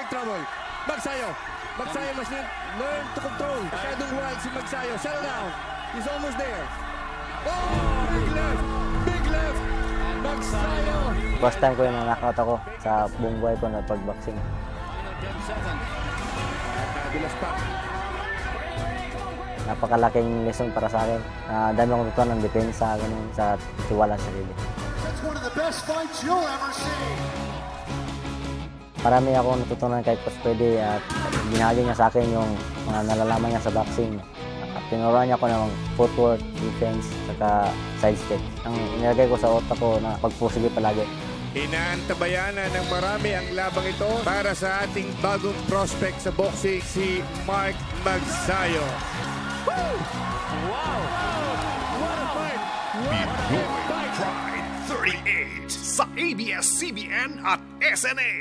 big trouble. Magsayo. Magsayo must learn to control. Masyadong wild si Magsayo. Settle down. He's almost there. Oh, big left. Big left. Magsayo. First time ko yung knockout ako sa buong buhay ko na pag-boxing. Bilas pa. Napakalaking lesson para sa akin. Dami akong tutunan ng depensa, ganun, sa tiwala sa sarili. That's one of the best fights you'll ever see. Marami akong natutunan kay Coach Freddy at binahagi niya sa akin yung mga nalalaman niya sa boxing. Tinuruan niya ako ng footwork, defense, saka side step. Ang nilagay ko sa otak ko na pagpursige palagi. Inaantabayanan ng marami ang labang ito para sa ating bagong prospect sa boxing, si Mark Magsayo. Woo! Wow! What a fight! Pinoy Pride 38 sa ABS-CBN at SNA.